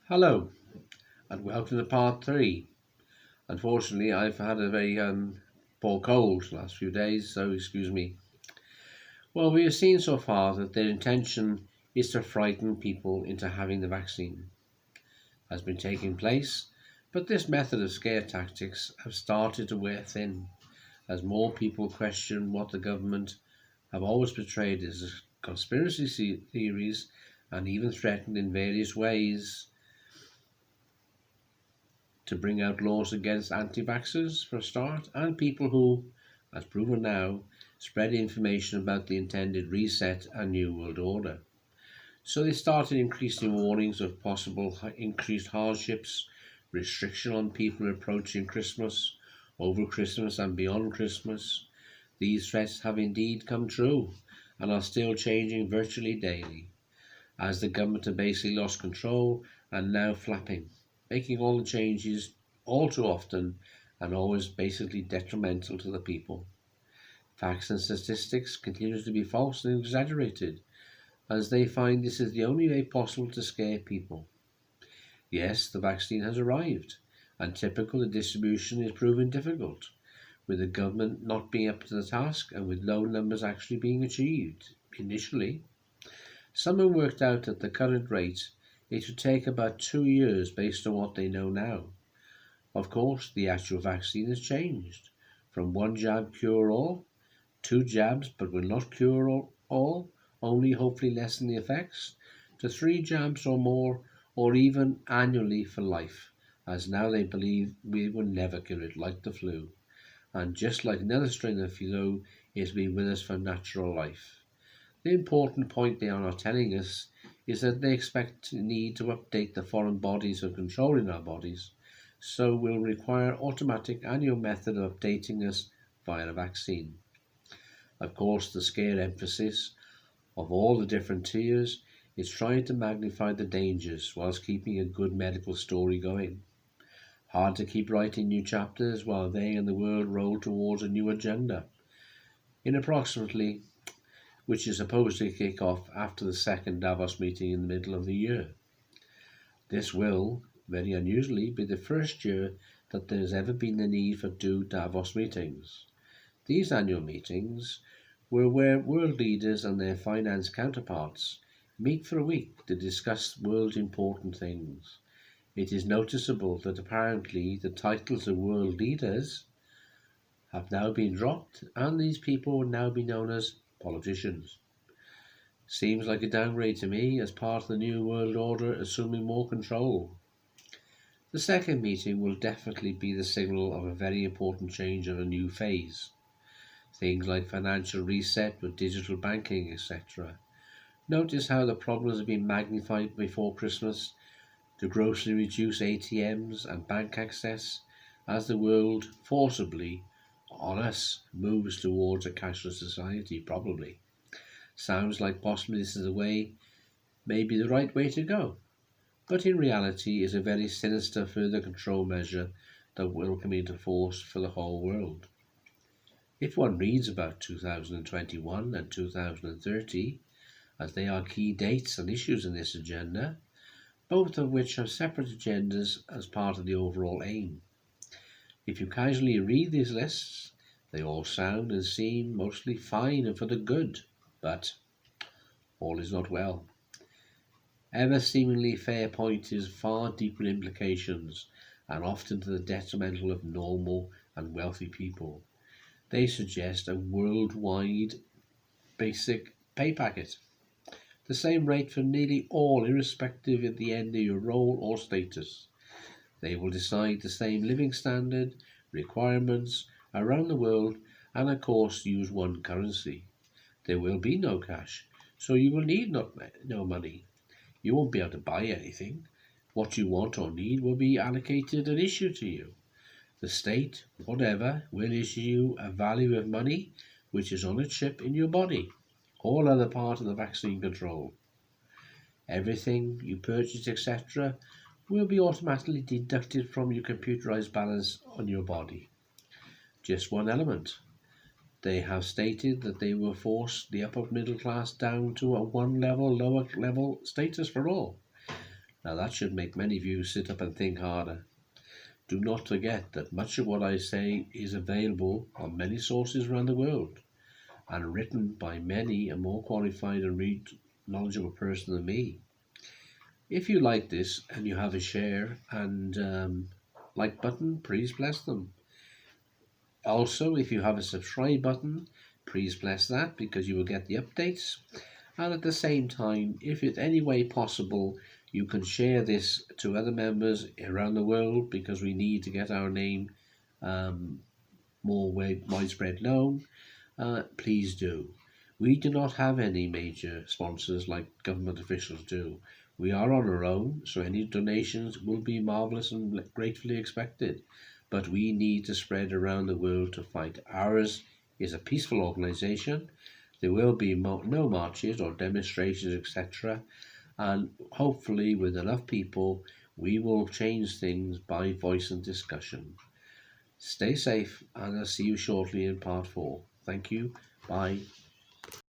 Hello and welcome to part three. Unfortunately, I've had a very poor cold the last few days, so excuse me. Well, we have seen so far that their intention is to frighten people into having the vaccine has been taking place, but this method of scare tactics have started to wear thin as more people question what the government have always portrayed as conspiracy theories and even threatened in various ways to bring out laws against anti vaxxers for a start, and people who, as proven now, spread information about the intended reset and New World Order. So they started increasing warnings of possible increased hardships, restriction on people approaching Christmas, over Christmas and beyond Christmas. These threats have indeed come true and are still changing virtually daily, as the government have basically lost control and now flapping, making all the changes all too often and always basically detrimental to the people. Facts and statistics continue to be false and exaggerated, as they find this is the only way possible to scare people. Yes, the vaccine has arrived, and typical the distribution is proving difficult, with the government not being up to the task and with low numbers actually being achieved initially. Someone worked out at the current rate it would take about 2 years based on what they know now. Of course, the actual vaccine has changed from one jab cure all, two jabs but will not cure all, only hopefully lessen the effects, to three jabs or more, or even annually for life, as now they believe we will never cure it like the flu. And just like another strain of flu, it has been with us for natural life. The important point they are not telling us is that they expect to need to update the foreign bodies of controlling our bodies, so will require automatic annual method of updating us via a vaccine. Of course, the scare emphasis of all the different tiers is trying to magnify the dangers whilst keeping a good medical story going. Hard to keep writing new chapters while they and the world roll towards a new agenda. In approximately which is supposed to kick off after the second Davos meeting in the middle of the year. This will, very unusually, be the first year that there has ever been the need for two Davos meetings. These annual meetings were where world leaders and their finance counterparts meet for a week to discuss world important things. It is noticeable that apparently the titles of world leaders have now been dropped and these people will now be known as politicians. Seems like a downgrade to me as part of the New World Order assuming more control. The second meeting will definitely be the signal of a very important change of a new phase. Things like financial reset with digital banking, etc. Notice how the problems have been magnified before Christmas to grossly reduce ATMs and bank access as the world forcibly, on us, moves towards a cashless society, probably. Sounds like possibly this is the way, maybe the right way to go, but in reality is a very sinister further control measure that will come into force for the whole world. If one reads about 2021 and 2030, as they are key dates and issues in this agenda, both of which have separate agendas as part of the overall aim. If you casually read these lists, they all sound and seem mostly fine and for the good, but all is not well. Ever seemingly fair point is far deeper implications and often to the detrimental of normal and wealthy people. They suggest a worldwide basic pay packet, the same rate for nearly all, irrespective at the end of your role or status. They will decide the same living standard, requirements around the world, and of course use one currency. There will be no cash, so you will need no money. You won't be able to buy anything. What you want or need will be allocated and issued to you. The state, whatever, will issue you a value of money which is on a chip in your body. All other part of the vaccine control. Everything you purchase, etc., will be automatically deducted from your computerized balance on your body. Just one element. They have stated that they will force the upper middle class down to a one level lower level status for all. Now that should make many of you sit up and think harder. Do not forget that much of what I say is available on many sources around the world and written by many a more qualified and knowledgeable person than me. If you like this and you have a share and like button, please bless them. Also, if you have a subscribe button, please bless that because you will get the updates. And at the same time, if it's any way possible, you can share this to other members around the world because we need to get our name um, more widespread known. Please do. We do not have any major sponsors like government officials do. We are on our own, so any donations will be marvellous and gratefully expected. But we need to spread around the world to fight. Ours is a peaceful organisation. There will be no marches or demonstrations, etc. And hopefully, with enough people, we will change things by voice and discussion. Stay safe, and I'll see you shortly in part 4. Thank you. Bye.